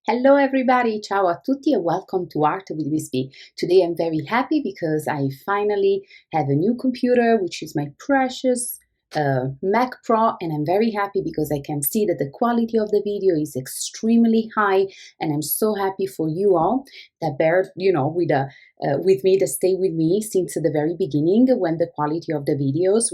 Hello everybody, ciao a tutti and welcome to Art with Ms.B. Today I'm very happy because I finally have a new computer, which is my precious Mac Pro, and I'm very happy because I can see that the quality of the video is extremely high, and I'm so happy for you all that bear, with me, that stay with me since the very beginning when the quality of the videos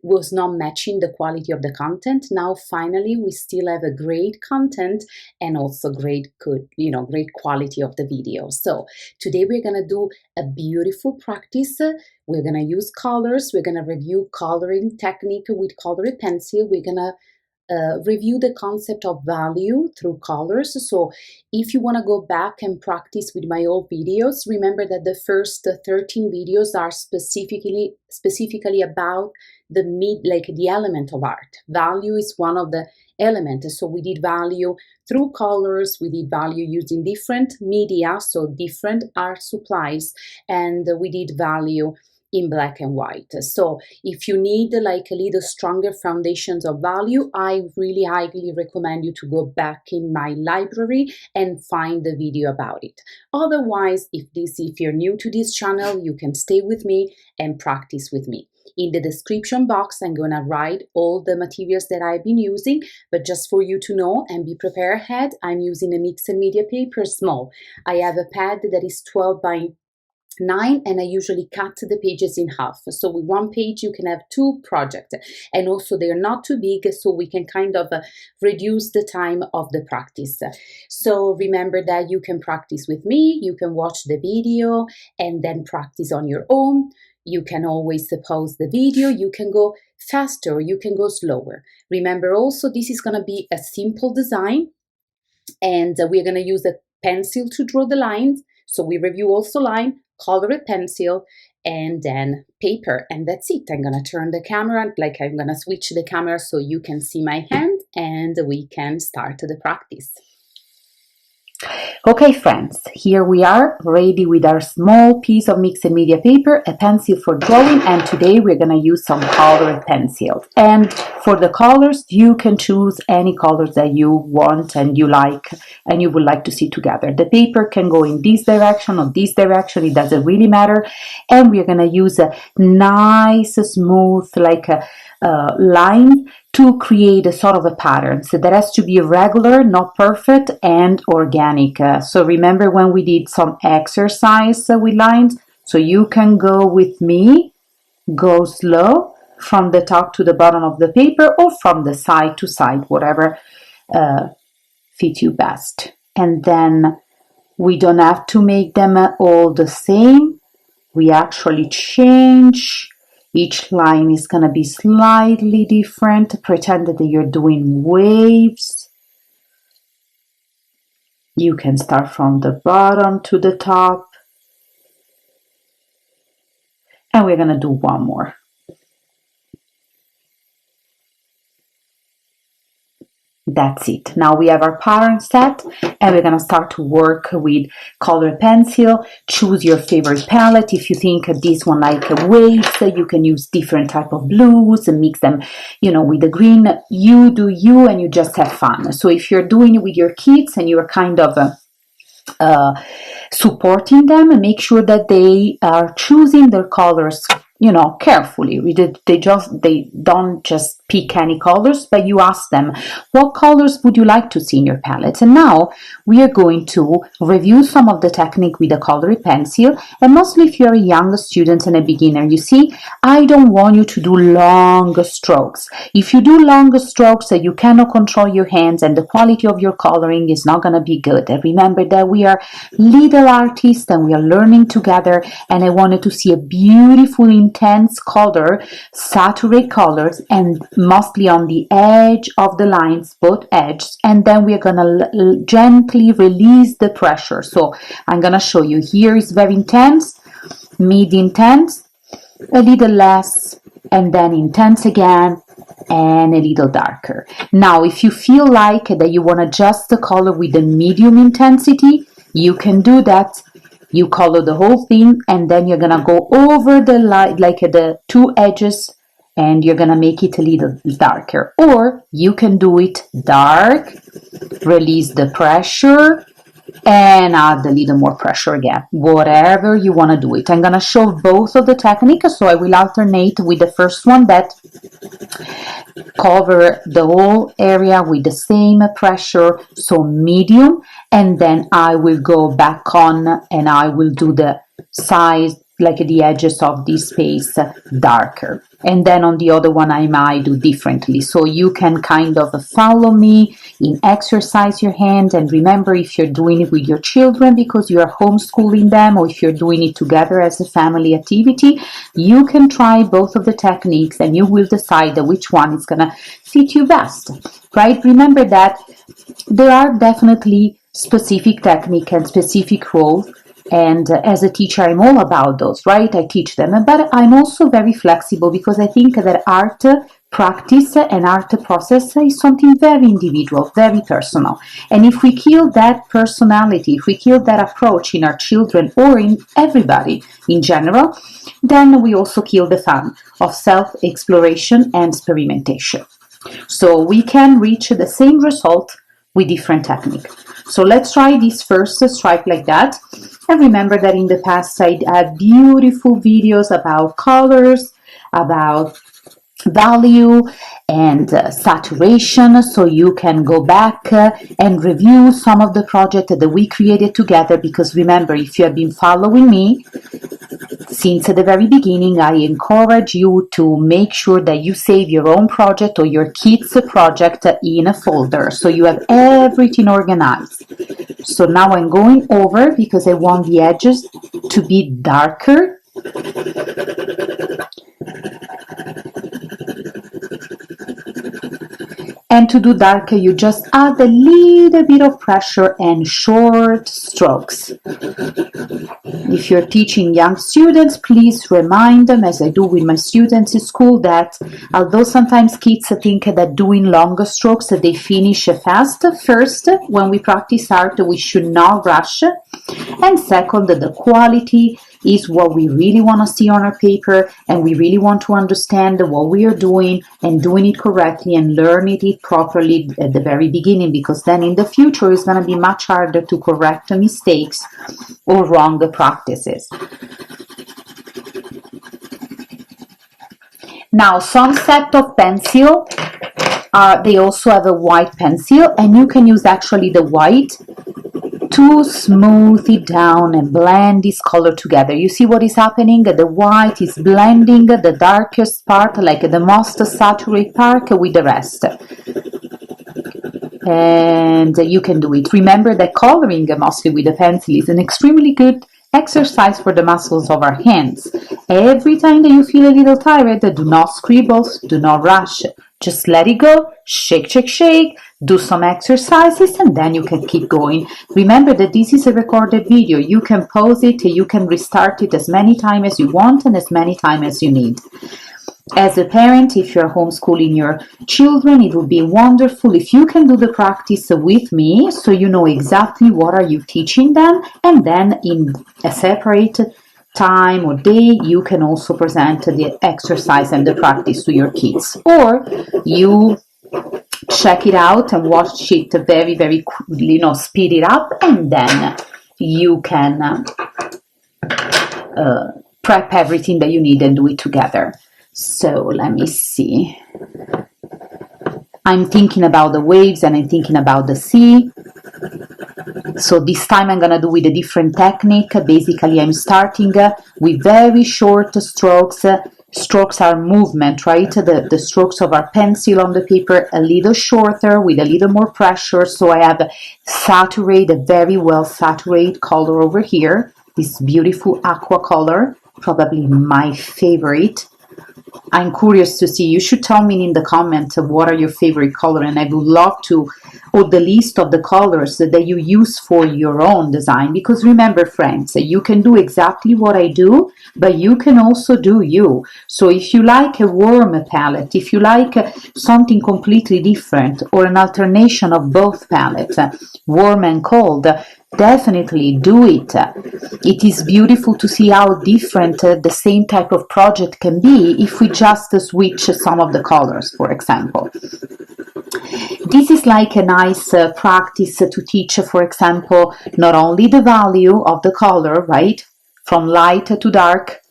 was not matching the quality of the content. Now finally we still have a great content and also great quality of the video. So today we're gonna do a beautiful practice. We're gonna use colors. We're gonna review coloring technique with colored pencil. We're gonna review the concept of value through colors. So if you want to go back and practice with my old videos, remember that the first 13 videos are specifically about the element of art. Value is one of the elements. So we did value through colors, we did value using different media, so different art supplies, and we did value in black and white. So if you need like a little stronger foundations of value, I really highly recommend you to go back in my library and find the video about it. Otherwise, if you're new to this channel, you can stay with me and practice with me. In the description box, I'm gonna write all the materials that I've been using, but just for you to know and be prepared ahead, I'm using a mixed media paper small. I have a pad that is 12 by 9, and I usually cut the pages in half. So with one page you can have 2 projects, and also they're not too big, so we can kind of reduce the time of the practice. So remember that you can practice with me, you can watch the video and then practice on your own. You can always pause the video, you can go faster or you can go slower. Remember also this is going to be a simple design, and we're going to use a pencil to draw the lines. So we review also line, colored pencil, and then paper, and that's it. I'm gonna turn the camera, I'm gonna switch the camera so you can see my hand, and we can start the practice. Okay friends, here we are ready with our small piece of mixed media paper, a pencil for drawing, and today we're going to use some colored pencils. And for the colors, you can choose any colors that you want and you like and you would like to see together. The paper can go in this direction or this direction, it doesn't really matter. And we're going to use a nice smooth line to create a sort of a pattern. So that has to be regular, not perfect, and organic. So remember when we did some exercise with lines, so you can go with me, go slow from the top to the bottom of the paper or from the side to side, whatever fits you best. And then we don't have to make them all the same. We actually change. Each line is going to be slightly different. Pretend that you're doing waves. You can start from the bottom to the top. And we're going to do one more. That's it. Now we have our pattern set, and we're going to start to work with colored pencil. Choose your favorite palette. If you think this one like waves, you can use different type of blues and mix them, with the green. You do you, and you just have fun. So if you're doing it with your kids and you're kind of supporting them, make sure that they are choosing their colors carefully. They don't just pick any colors, but you ask them, what colors would you like to see in your palette? And now we are going to review some of the technique with the colored pencil, and mostly if you're a young student and a beginner. You see, I don't want you to do long strokes. If you do long strokes, you cannot control your hands and the quality of your coloring is not going to be good. And remember that we are little artists and we are learning together, and I wanted to see a beautiful intense color, saturate colors, and mostly on the edge of the lines, both edges, and then we're gonna gently release the pressure. So I'm gonna show you. Here is very intense, mid intense, a little less, and then intense again, and a little darker. Now if you feel like that you want to adjust the color with the medium intensity, you can do that. You color the whole thing, and then you're gonna go over the line, like the 2 edges, and you're gonna make it a little darker. Or you can do it dark, release the pressure, and add a little more pressure again. Whatever you want to do it. I'm gonna show both of the techniques, so I will alternate with the first one that cover the whole area with the same pressure, so medium, and then I will go back on and I will do the size, like the edges of this space, darker. And then on the other one I might do differently, so you can kind of follow me in exercise your hand. And remember, if you're doing it with your children because you are homeschooling them, or if you're doing it together as a family activity, you can try both of the techniques and you will decide which one is gonna fit you best, right? Remember that there are definitely specific technique and specific roles, and as a teacher I'm all about those, right? I teach them, but I'm also very flexible because I think that art practice and art process is something very individual, very personal. And if we kill that personality, if we kill that approach in our children or in everybody in general, then we also kill the fun of self-exploration and experimentation. So we can reach the same result with different technique. So let's try this first stripe like that. And remember that in the past I had beautiful videos about colors, about value and saturation, so you can go back and review some of the projects that we created together. Because remember, if you have been following me since the very beginning, I encourage you to make sure that you save your own project or your kids' project in a folder, so you have everything organized. So now I'm going over because I want the edges to be darker. And to do darker, you just add a little bit of pressure and short strokes. If you're teaching young students, please remind them, as I do with my students in school, that although sometimes kids think that doing longer strokes that they finish fast, first, when we practice art, we should not rush. And second, the quality is what we really want to see on our paper, and we really want to understand what we are doing and doing it correctly and learning it properly at the very beginning, because then in the future it's going to be much harder to correct mistakes or wrong practices. Now, some set of pencil, they also have a white pencil, and you can use actually the white to smooth it down and blend this color together. You see what is happening? The white is blending the darkest part, like the most saturated part, with the rest. And you can do it. Remember that coloring mostly with a pencil is an extremely good exercise for the muscles of our hands. Every time that you feel a little tired, do not scribble, do not rush. Just let it go, shake, shake, shake, do some exercises, and then you can keep going. Remember that this is a recorded video. You can pause it, you can restart it as many times as you want and as many times as you need. As a parent, if you're homeschooling your children, it would be wonderful if you can do the practice with me, so you know exactly what are you teaching them, and then in a separate time or day you can also present the exercise and the practice to your kids, or you check it out and watch it very, very, speed it up, and then you can prep everything that you need and do it together. So let me see. I'm thinking about the waves and I'm thinking about the sea. So this time I'm gonna do with a different technique. Basically, I'm starting with very short strokes. Strokes are movement, right? The strokes of our pencil on the paper a little shorter with a little more pressure. So I have saturated, very well saturated color over here. This beautiful aqua color, probably my favorite. I'm curious to see. You should tell me in the comments what are your favorite color, and I would love to or the list of the colors that you use for your own design. Because remember, friends, you can do exactly what I do, but you can also do you. So if you like a warm palette, if you like something completely different, or an alternation of both palettes, warm and cold, definitely do it. It is beautiful to see how different the same type of project can be if we just switch some of the colors, for example. This is like a nice practice to teach, for example, not only the value of the color, right, from light to dark,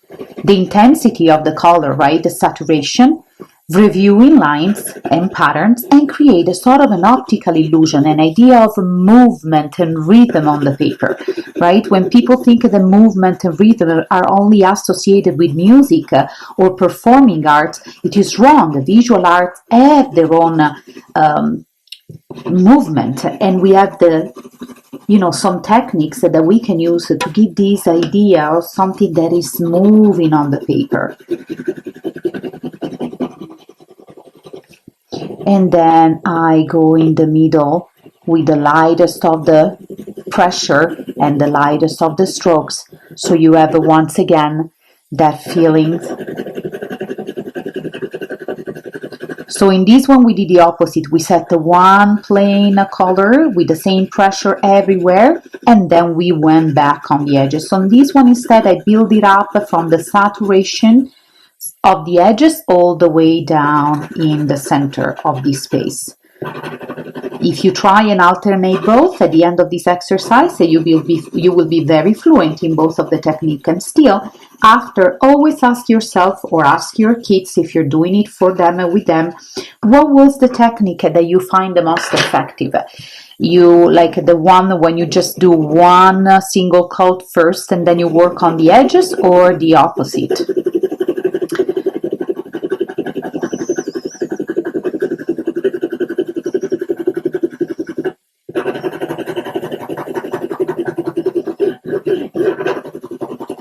the intensity of the color, right, the saturation, reviewing lines and patterns, and create a sort of an optical illusion, an idea of movement and rhythm on the paper, right? When people think the movement and rhythm are only associated with music or performing arts, it is wrong. Visual arts have their own movement, and we have some techniques that we can use to give this idea of something that is moving on the paper. And then I go in the middle with the lightest of the pressure and the lightest of the strokes, so you have once again that feeling. So in this one we did the opposite. We set the one plain color with the same pressure everywhere, and then we went back on the edges. So on this one instead I build it up from the saturation of the edges all the way down in the center of this space. If you try and alternate both at the end of this exercise, you will be very fluent in both of the technique. And still, after, always ask yourself or ask your kids, if you're doing it for them and with them, what was the technique that you find the most effective? You like the one when you just do one single coat first and then you work on the edges, or the opposite?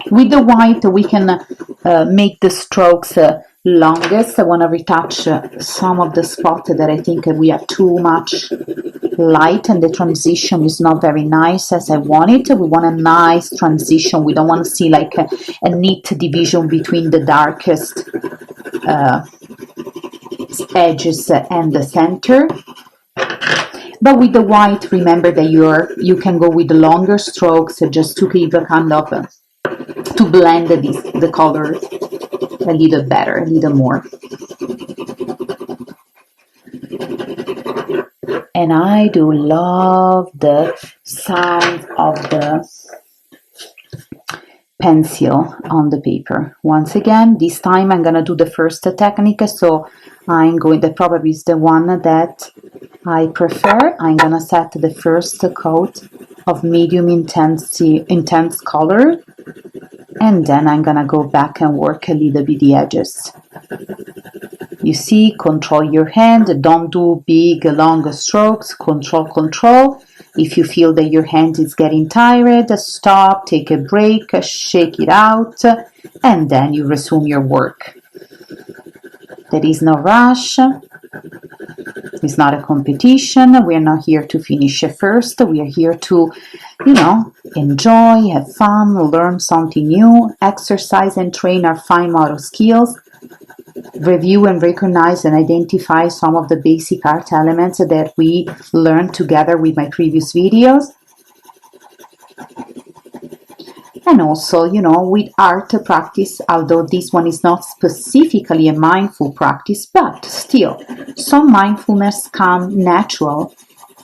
With the white, we can make the strokes longest. I want to retouch some of the spots that I think we have too much light and the transition is not very nice as I want it. We want a nice transition. We don't want to see like a neat division between the darkest edges and the center. But with the white, remember that you can go with the longer strokes just to give a kind of to blend the color a little better, a little more. And I do love the sound of the pencil on the paper. Once again, this time I'm gonna do the first technique, so that probably is the one that I prefer. I'm gonna set the first coat of medium intense color, and then I'm gonna go back and work a little bit the edges. You see, control your hand, don't do big long strokes, control. If you feel that your hand is getting tired, stop, take a break, shake it out, and then you resume your work. There is no rush. It's not a competition. We are not here to finish first. We are here to, enjoy, have fun, learn something new, exercise and train our fine motor skills, review and recognize and identify some of the basic art elements that we learned together with my previous videos. And also, with art practice, although this one is not specifically a mindful practice, but still, some mindfulness comes natural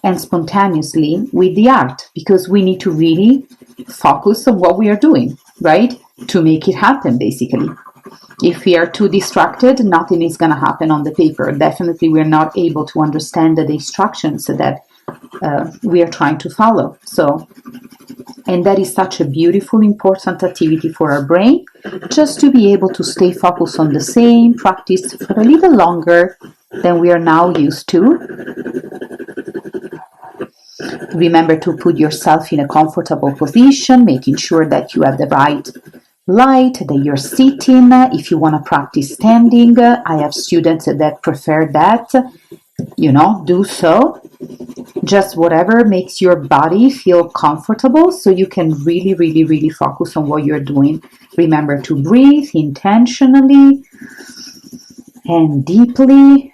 and spontaneously with the art, because we need to really focus on what we are doing, right? To make it happen, basically. If we are too distracted, nothing is going to happen on the paper. Definitely, we are not able to understand the instructions that we are trying to follow. And that is such a beautiful, important activity for our brain, just to be able to stay focused on the same practice for a little longer than we are now used to. Remember to put yourself in a comfortable position, making sure that you have the right light, that you're sitting. If you want to practice standing, I have students that prefer that, do so. just whatever makes your body feel comfortable so you can really, really, really focus on what you're doing. Remember to breathe intentionally and deeply,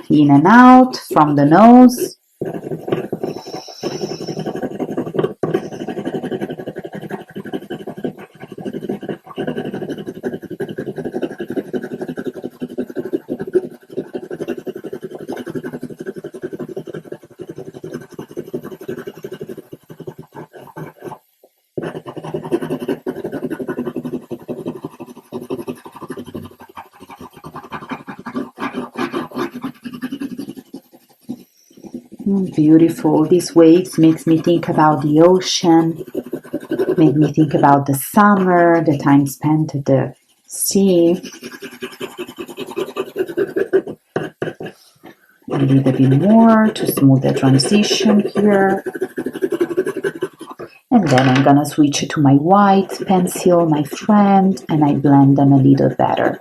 in and out from the nose. Beautiful. These waves makes me think about the ocean, make me think about the summer, the time spent at the sea. A little bit more to smooth the transition here. And then I'm gonna switch to my white pencil, my friend, and I blend them a little better.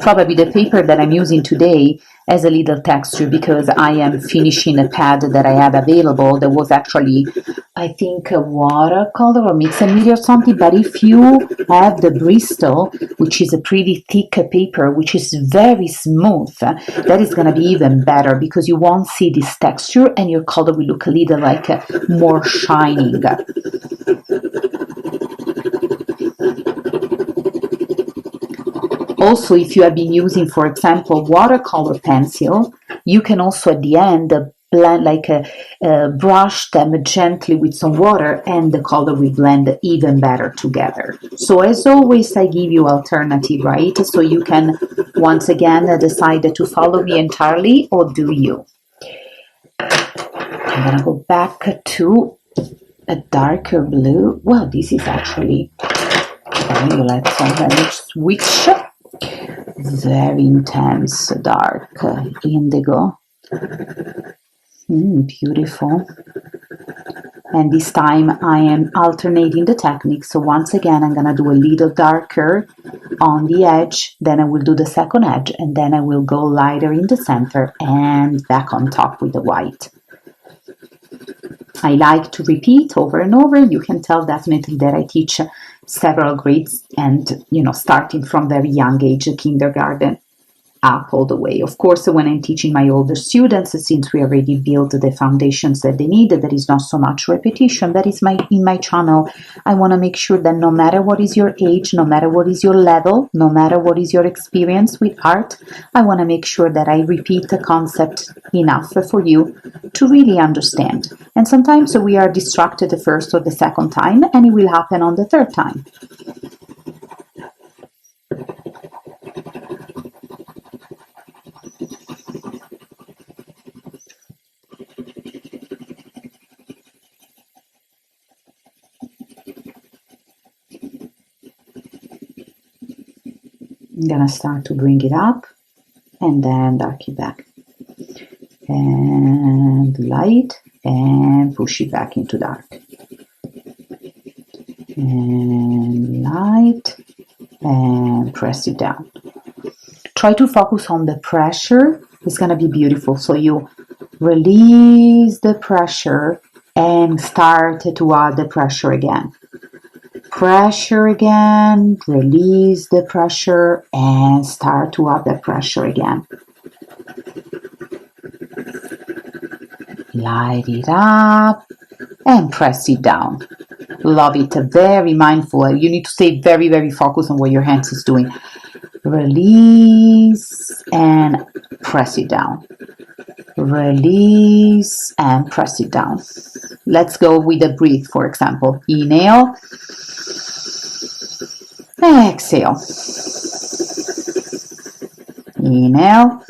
Probably the paper that I'm using today has a little texture because I am finishing a pad that I had available that was actually, I think, a watercolor or mixed media or something. But if you have the Bristol, which is a pretty thick paper, which is very smooth, that is going to be even better because you won't see this texture and your color will look a little like more shining. Also, if you have been using, for example, watercolor pencil, you can also at the end blend, like brush them gently with some water and the color will blend even better together. So as always, I give you alternative, right? So you can once again decide to follow me entirely or do you. I'm gonna go back to a darker blue. Well, this is actually violet, so I'm gonna switch. Very intense dark indigo. Beautiful. And this time I am alternating the technique. So once again, I'm gonna do a little darker on the edge, then I will do the second edge, and then I will go lighter in the center and back on top with the white. I like to repeat over and over. You can tell definitely that I teach several grades and, starting from very young age, kindergarten up all the way. Of course, when I'm teaching my older students, since we already built the foundations that they need, there is not so much repetition. That is in my channel. I want to make sure that no matter what is your age, no matter what is your level, no matter what is your experience with art, I want to make sure that I repeat the concept enough for you to really understand. And sometimes we are distracted the first or the second time, and it will happen on the third time. I'm gonna start to bring it up and then dark it back and light and push it back into dark and light and press it down. Try to focus on the pressure. It's gonna be beautiful. So you release the pressure and start to add the pressure again. Pressure again, release the pressure and start to add the pressure again. Light it up and press it down. Love it. Very mindful. You need to stay very, very focused on what your hands is doing. Release and press it down. Release and press it down. Let's go with a breath, for example. Inhale. Exhale. Inhale.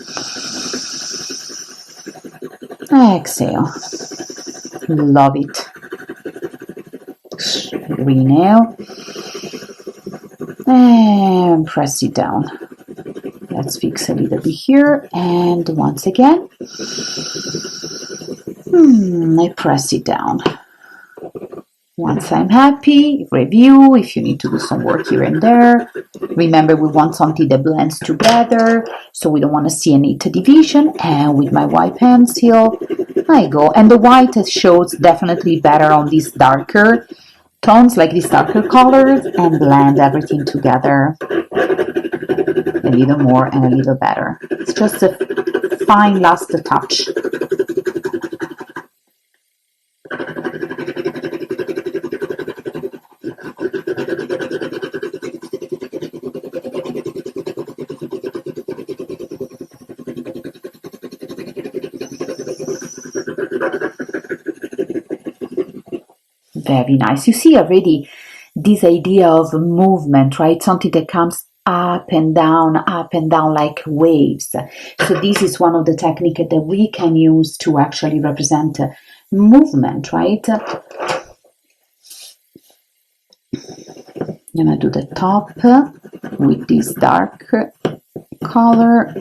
Exhale. Love it. Inhale. And press it down. Let's fix a little bit here. And once again, I press it down. Once I'm happy, review. If you need to do some work here and there, Remember, we want something that blends together, so we don't want to see any division. And with my white pencil, I go. And the white shows definitely better on these darker tones, like these darker colors, and blend everything together a little more and a little better. It's just a fine last touch. Very nice. You see already this idea of movement, right? Something that comes up and down like waves. So this is one of the techniques that we can use to actually represent movement, right? I'm gonna do the top with this dark color.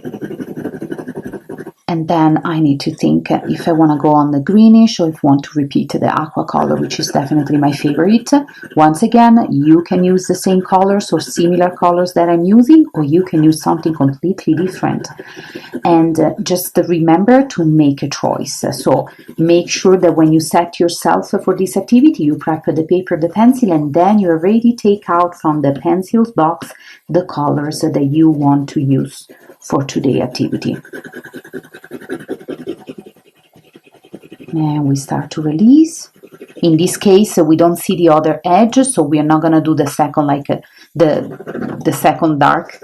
And then I need to think if I want to go on the greenish or if I want to repeat the aqua color, which is definitely my favorite. Once again, you can use the same colors or similar colors that I'm using, or you can use something completely different. And just remember to make a choice. So make sure that when you set yourself for this activity, you prep the paper, the pencil, and then you already take out from the pencils box the colors that you want to use for today's activity. And we start to release. In this case, we don't see the other edge, so we are not going to do the second, like the second dark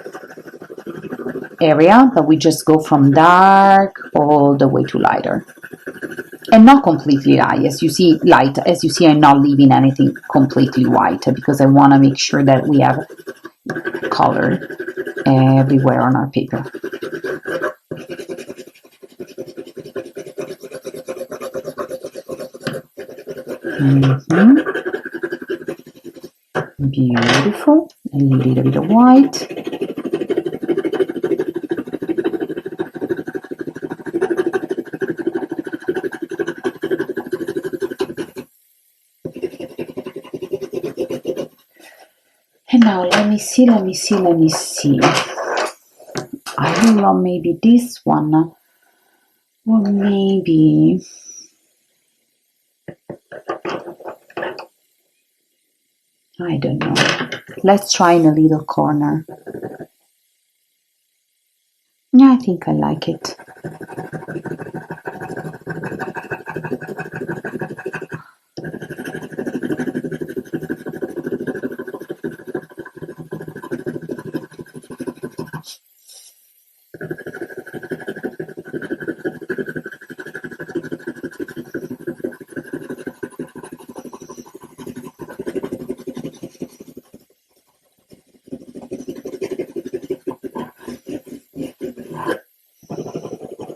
area, but we just go from dark all the way to lighter. And not completely light, as you see, I'm not leaving anything completely white because I want to make sure that we have color everywhere on our paper. Beautiful. A little bit of white. And now let me see. I don't know, maybe this one, or maybe I don't know. Let's try in a little corner. Yeah, I think I like it.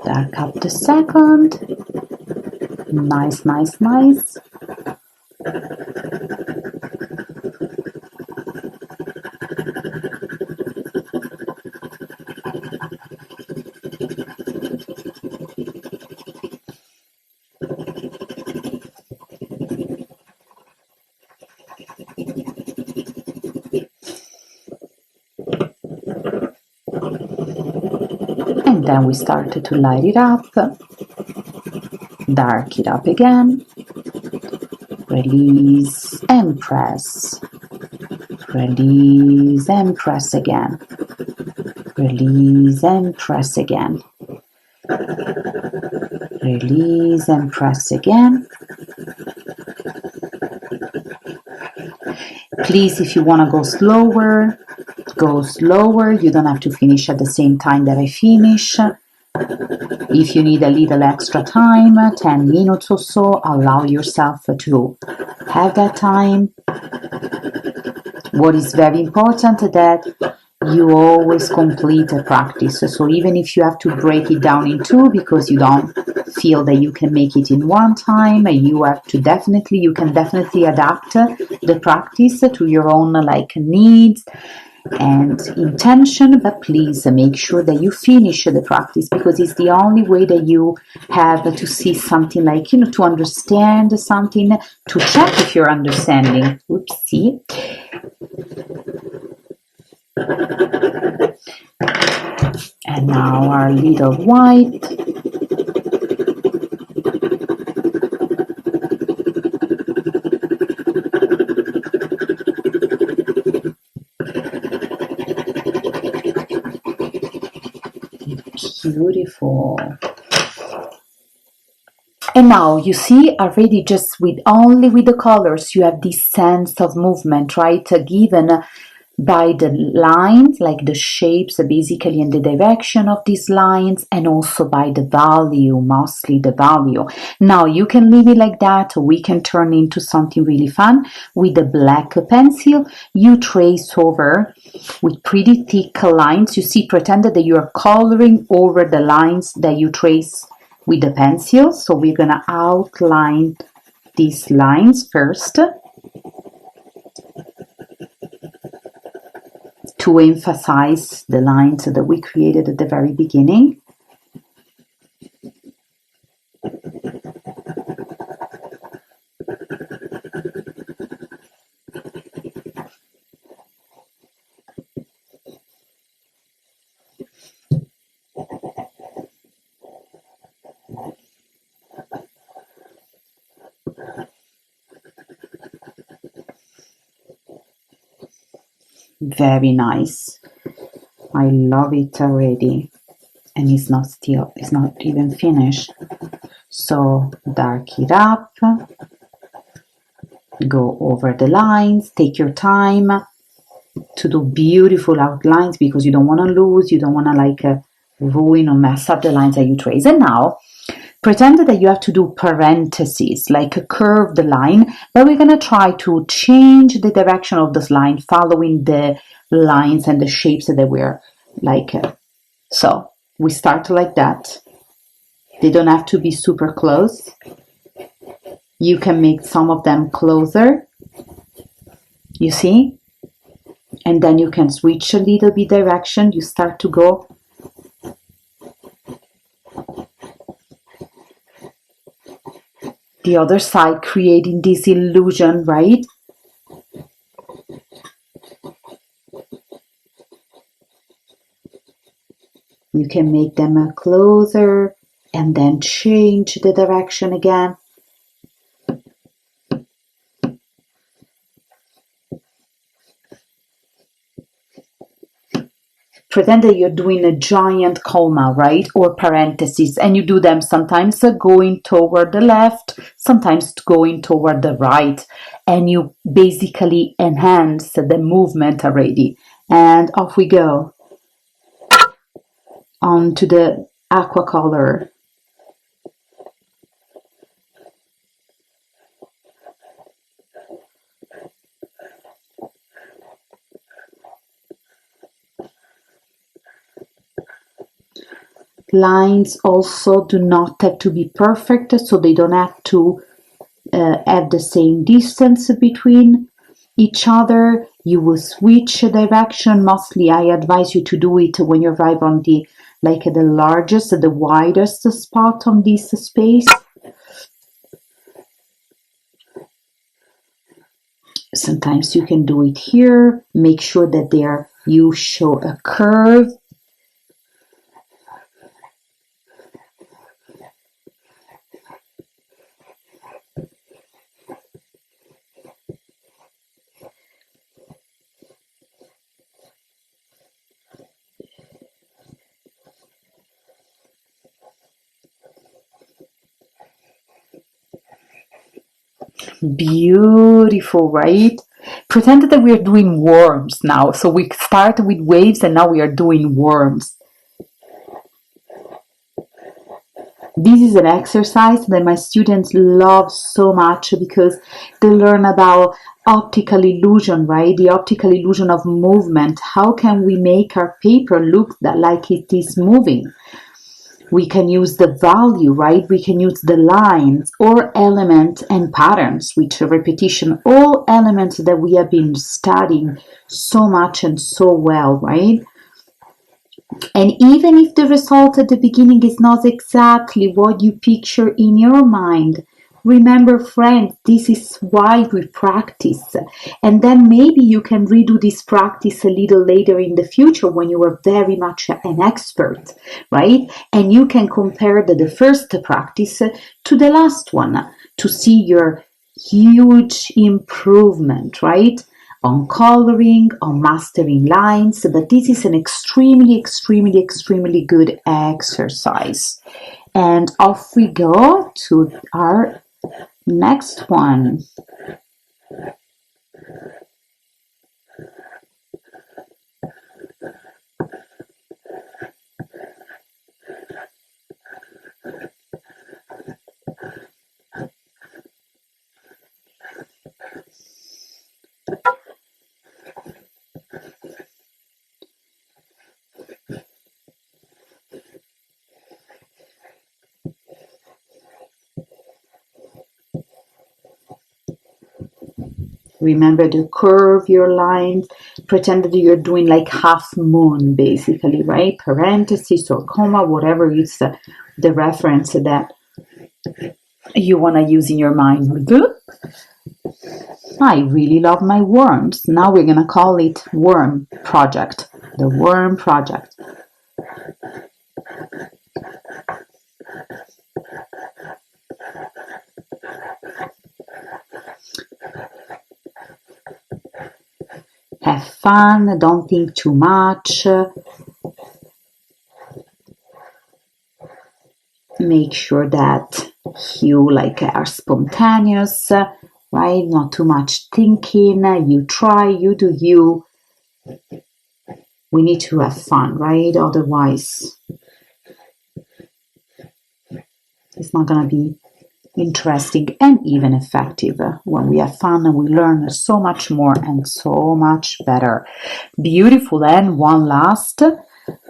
Dark up the second. Nice. And then we started to light it up, dark it up again, release and press, release and press again, release and press again, release and press again. Please, if you want to go slower, go slower. You don't have to finish at the same time that I finish. If you need a little extra time, 10 minutes or so, allow yourself to have that time. What is very important is that you always complete a practice. So even if you have to break it down in two because you don't feel that you can make it in one time, you can definitely adapt the practice to your own needs and intention, but please make sure that you finish the practice because it's the only way that you have to see something, to understand something, to check if you're understanding. Oopsie. And now our little white. Beautiful. And now you see already just with only with the colors you have this sense of movement, right? Given by the lines, like the shapes basically and the direction of these lines, and also by the value, mostly the value. Now you can leave it like that, or we can turn into something really fun. With the black pencil, you trace over with pretty thick lines. You see, pretend that you are coloring over the lines that you trace with the pencil. So we're gonna outline these lines first to emphasize the lines that we created at the very beginning. Very nice. I love it already. And it's not even finished. So dark it up, go over the lines, take your time to do beautiful outlines, because you don't want to lose, you don't want to ruin or mess up the lines that you trace. And now pretend that you have to do parentheses, like a curved line, but we're going to try to change the direction of this line following the lines and the shapes that we're so we start like that. They don't have to be super close. You can make some of them closer, you see? And then you can switch a little bit direction. You start to go the other side, creating this illusion, right? You can make them closer and then change the direction again. Pretend that you're doing a giant comma, right? Or parentheses, and you do them sometimes going toward the left, sometimes going toward the right, and you basically enhance the movement already. And off we go onto the aqua color. Lines also do not have to be perfect, so they don't have to have the same distance between each other. You will switch direction. Mostly I advise you to do it when you arrive on the largest, the widest spot on this space. Sometimes you can do it here. Make sure that there you show a curve. Beautiful, right? Pretend that we are doing worms now. So we start with waves and now we are doing worms. This is an exercise that my students love so much because they learn about optical illusion, right? The optical illusion of movement. How can we make our paper look like it is moving? We can use the value, right? We can use the lines or elements and patterns, which repetition, all elements that we have been studying so much and so well, right? And even if the result at the beginning is not exactly what you picture in your mind, Remember, friends, this is why we practice. And then maybe you can redo this practice a little later in the future when you are very much an expert, right? And you can compare the first practice to the last one to see your huge improvement, right? On coloring, on mastering lines, but this is an extremely good exercise. And off we go to our next one. Remember to curve your lines. Pretend that you're doing like half moon, basically, right? Parentheses or comma, whatever is the reference that you want to use in your mind. I really love my worms. Now we're going to call it Worm Project. The Worm Project. Have fun, don't think too much. Make sure that you are spontaneous, right? Not too much thinking. You try, you do you. We need to have fun, right? Otherwise, it's not going to be interesting and even effective. When we have fun, we learn so much more and so much better. Beautiful. And one last.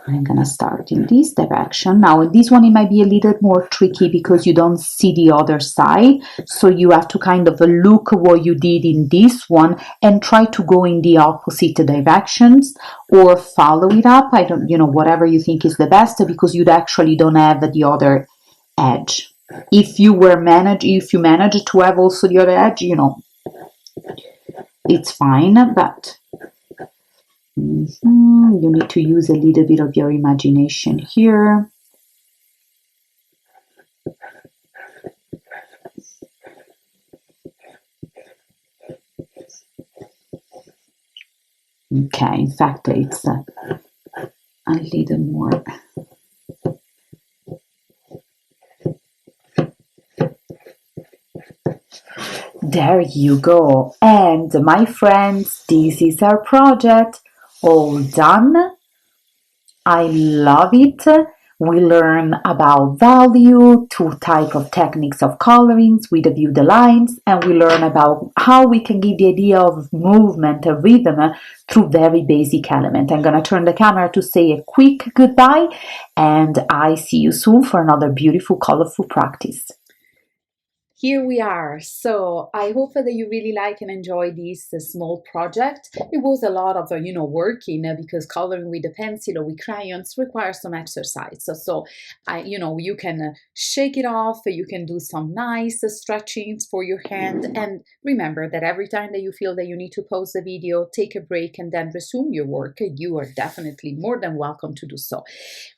I'm gonna start in this direction. Now this one, it might be a little more tricky because you don't see the other side. So you have to kind of look what you did in this one and try to go in the opposite directions or follow it up. I don't, whatever you think is the best, because you actually don't have the other edge. If you manage to have also the other edge, it's fine, but you need to use a little bit of your imagination here. Okay, in fact, it's a little more. There you go. And my friends, this is our project all done. I love it. We learn about value, two type of techniques of colorings, we review the lines, and we learn about how we can give the idea of movement, a rhythm, through very basic element. I'm gonna turn the camera to say a quick goodbye, and I see you soon for another beautiful, colorful practice. Here we are. So I hope that you really like and enjoy this small project. It was a lot of, working because coloring with a pencil or with crayons requires some exercise. So you can shake it off. You can do some nice stretchings for your hand. And remember that every time that you feel that you need to pause the video, take a break and then resume your work, you are definitely more than welcome to do so.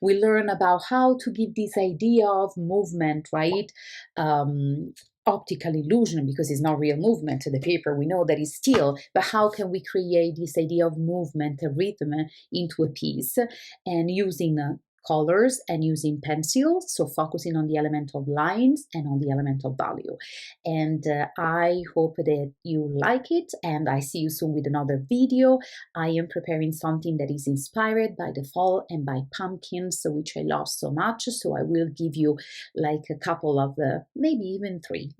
We learn about how to give this idea of movement, right? Optical illusion, because it's not real movement. The paper, we know that is still, but how can we create this idea of movement, a rhythm into a piece, and using colors and using pencils, so focusing on the element of lines and on the element of value. And I hope that you like it, and I see you soon with another video. I am preparing something that is inspired by the fall and by pumpkins, which I love so much, so I will give you like a couple of maybe even three,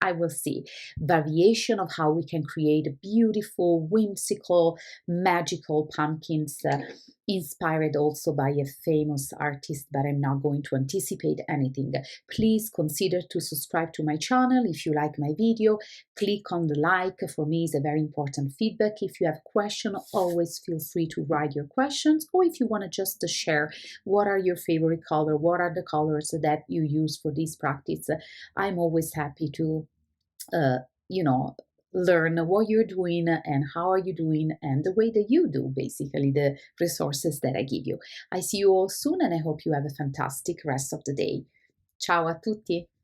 I will see, variation of how we can create beautiful, whimsical, magical pumpkins inspired also by a famous artist, but I'm not going to anticipate anything. Please consider to subscribe to my channel if you like my video. Click on the like. For me, is a very important feedback. If you have questions, always feel free to write your questions, or if you want to just share what are your favorite color, what are the colors that you use for this practice. I'm always happy to uh, you know, learn what you're doing and how are you doing and the way that you do, basically the resources that I give you. I see you all soon and I hope you have a fantastic rest of the day. Ciao a tutti!